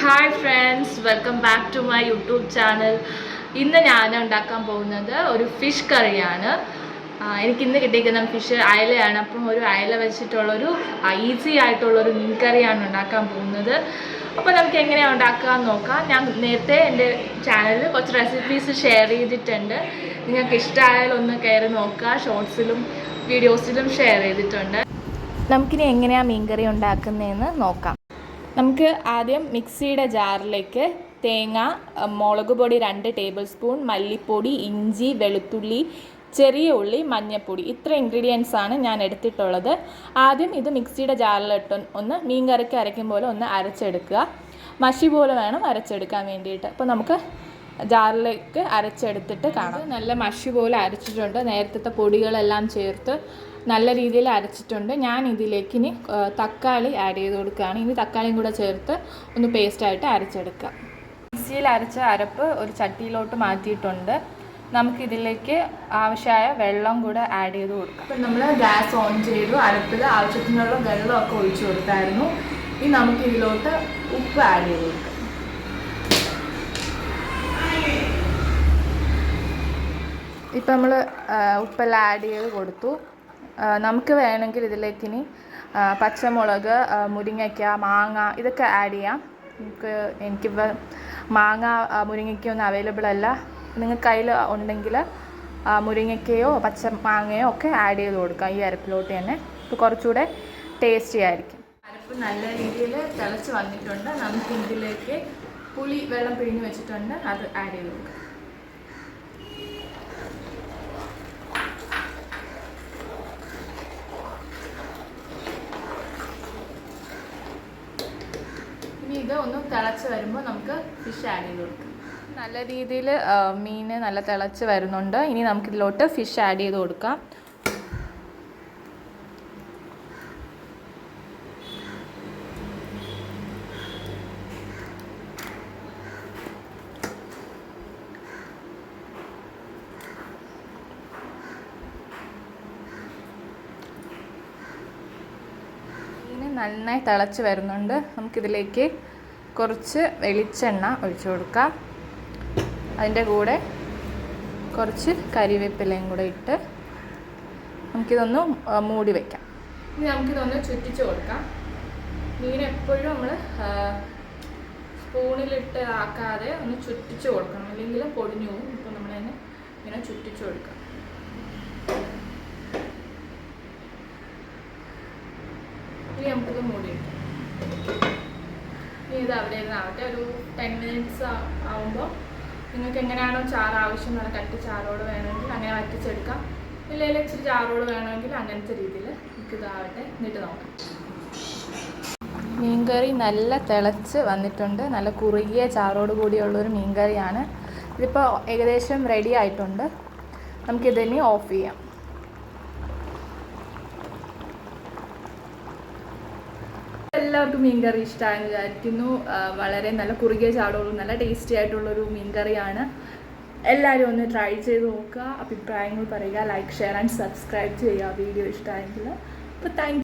Hi friends, welcome back to my YouTube channel. ഇന്ന് ഞാൻ ഉണ്ടാക്കാൻ പോകുന്നത് ഒരു ഫിഷ് കറിയാണ്. എനിക്കിന്ന് കിട്ടിയിരിക്കുന്ന ഫിഷ് അയലയാണ്. അപ്പം ഒരു അയല വെച്ചിട്ടുള്ളൊരു ഈസി ആയിട്ടുള്ളൊരു മീൻ കറിയാണ് ഉണ്ടാക്കാൻ പോകുന്നത്. അപ്പോൾ നമുക്ക് എങ്ങനെയാണ് ഉണ്ടാക്കാമെന്ന് നോക്കാം. ഞാൻ നേരത്തെ എൻ്റെ ചാനലിൽ കുറച്ച് റെസിപ്പീസ് ഷെയർ ചെയ്തിട്ടുണ്ട്. നിങ്ങൾക്ക് ഇഷ്ടമായാലും ഒന്ന് കയറി നോക്കുക. ഷോർട്സിലും വീഡിയോസിലും ഷെയർ ചെയ്തിട്ടുണ്ട്. നമുക്കിനി എങ്ങനെയാണ് മീൻ കറി ഉണ്ടാക്കുന്നതെന്ന് നോക്കാം. നമുക്ക് ആദ്യം മിക്സിയുടെ ജാറിലേക്ക് തേങ്ങ, മുളക് പൊടി 2 ടേബിൾ സ്പൂൺ, മല്ലിപ്പൊടി, ഇഞ്ചി, വെളുത്തുള്ളി, ചെറിയ ഉള്ളി, മഞ്ഞൾപ്പൊടി, ഇത്ര ഇൻഗ്രീഡിയൻസ് ആണ് ഞാൻ എടുത്തിട്ടുള്ളത്. ആദ്യം ഇത് മിക്സിയുടെ ജാറിലിട്ട് ഒന്ന് മീൻ കറിക്ക് അരയ്ക്കും പോലെ ഒന്ന് അരച്ചെടുക്കുക. മഷി പോലെ വേണം അരച്ചെടുക്കാൻ വേണ്ടിയിട്ട്. അപ്പോൾ നമുക്ക് ജാറിലേക്ക് അരച്ചെടുത്തിട്ട് കാണാം. നല്ല മഷി പോലെ അരച്ചിട്ടുണ്ട്. നേരത്തെ പൊടികളെല്ലാം ചേർത്ത് നല്ല രീതിയിൽ അരച്ചിട്ടുണ്ട്. ഞാൻ ഇതിലേക്ക് ഇനി തക്കാളി ആഡ് ചെയ്ത് കൊടുക്കുകയാണ്. ഇനി തക്കാളിയും കൂടെ ചേർത്ത് ഒന്ന് പേസ്റ്റായിട്ട് അരച്ചെടുക്കുക. മിക്സിയിൽ അരച്ച അരപ്പ് ഒരു ചട്ടിയിലോട്ട് മാറ്റിയിട്ടുണ്ട്. നമുക്കിതിലേക്ക് ആവശ്യമായ വെള്ളം കൂടെ ആഡ് ചെയ്ത് കൊടുക്കാം. അപ്പം നമ്മൾ ഗ്യാസ് ഓൺ ചെയ്തു. അരപ്പിൽ ആവശ്യത്തിനുള്ള വെള്ളമൊക്കെ ഒഴിച്ചു കൊടുത്തായിരുന്നു. ഇനി നമുക്കിതിലോട്ട് ഉപ്പ് ആഡ് ചെയ്ത് കൊടുക്കാം. ഇപ്പം നമ്മൾ ഉപ്പെല്ലാം ആഡ് ചെയ്ത് കൊടുത്തു. നമുക്ക് വേണമെങ്കിൽ ഇതിലേക്കിനി പച്ചമുളക്, മുരിങ്ങയ്ക്ക, മാങ്ങ ഇതൊക്കെ ആഡ് ചെയ്യാം. എനിക്കിപ്പോൾ മാങ്ങ, മുരിങ്ങയ്ക്കയൊന്നും അവൈലബിൾ അല്ല. നിങ്ങൾക്ക് കയ്യിൽ ഉണ്ടെങ്കിൽ മുരിങ്ങയ്ക്കയോ പച്ച മാങ്ങയോ ഒക്കെ ആഡ് ചെയ്ത് കൊടുക്കാം ഈ അരപ്പിലോട്ട് തന്നെ. ഇപ്പോൾ കുറച്ചുകൂടെ ടേസ്റ്റി ആയിരിക്കും. അരപ്പ് നല്ല രീതിയിൽ തിളച്ച് വന്നിട്ടുണ്ട്. നമുക്ക് ഇതിലേക്ക് പുളി വെള്ളം പിഴിഞ്ഞ് വെച്ചിട്ടുണ്ട്, അത് ആഡ് ചെയ്ത് കൊടുക്കാം. ഇത് ഒന്ന് തിളച്ച് വരുമ്പോൾ നമുക്ക് ഫിഷ് ആഡ് ചെയ്ത് കൊടുക്കാം. നല്ല രീതിയിൽ മീൻ നല്ല തിളച്ച് വരുന്നുണ്ട്. ഇനി നമുക്കിതിലോട്ട് ഫിഷ് ആഡ് ചെയ്ത് കൊടുക്കാം. നന്നായി തിളച്ച് വരുന്നുണ്ട്. നമുക്കിതിലേക്ക് കുറച്ച് വെളിച്ചെണ്ണ ഒഴിച്ചു കൊടുക്കാം. അതിൻ്റെ കൂടെ കുറച്ച് കരിവേപ്പിലയും കൂടെ ഇട്ട് നമുക്കിതൊന്ന് മൂടി വയ്ക്കാം. ഇനി നമുക്കിതൊന്ന് ചുറ്റിച്ച് കൊടുക്കാം. മീൻ എപ്പോഴും നമ്മൾ സ്പൂണിലിട്ട് ആക്കാതെ ഒന്ന് ചുറ്റിച്ച് കൊടുക്കണം, അല്ലെങ്കിൽ പൊടിഞ്ഞു പോകും. ഇപ്പോൾ നമ്മൾ തന്നെ ഇങ്ങനെ ചുറ്റിച്ച് കൊടുക്കാം. ഇനി നമുക്കിത് മൂടി വയ്ക്കാം. ഇനി ഇത് അവിടെ ഇരുന്നാവട്ടെ. ഒരു 10 മിനിറ്റ്സ് ആവുമ്പോൾ നിങ്ങൾക്ക് എങ്ങനെയാണോ ചാറ് ആവശ്യം, നല്ല കട്ടി ചാറോട് വേണമെങ്കിൽ അങ്ങനെ വറ്റിച്ചെടുക്കാം. ഇല്ലെങ്കിൽ ഇച്ചിരി ചാറോട് വേണമെങ്കിൽ അങ്ങനത്തെ രീതിയിൽ നമുക്കിതാവട്ടെ. എന്നിട്ട് നോക്കാം. മീൻകറി നല്ല തിളച്ച് വന്നിട്ടുണ്ട്. നല്ല കുറുകിയ ചാറോട് കൂടിയുള്ളൊരു മീൻകറിയാണ്. ഇതിപ്പോൾ ഏകദേശം റെഡി ആയിട്ടുണ്ട്. നമുക്കിതിനി ഓഫ് ചെയ്യാം. എല്ലാവർക്കും മീൻ കറി ഇഷ്ടമായെന്ന് വിചാരിക്കുന്നു. വളരെ നല്ല കുറുകിയ ചാടോളും നല്ല ടേസ്റ്റി ആയിട്ടുള്ളൊരു മീൻ കറിയാണ്. എല്ലാവരും ഒന്ന് ട്രൈ ചെയ്ത് നോക്കുക. അഭിപ്രായങ്ങൾ പറയുക. ലൈക്ക്, ഷെയർ ആൻഡ് സബ്സ്ക്രൈബ് ചെയ്യുക വീഡിയോ ഇഷ്ടമായെങ്കിൽ. അപ്പോൾ താങ്ക്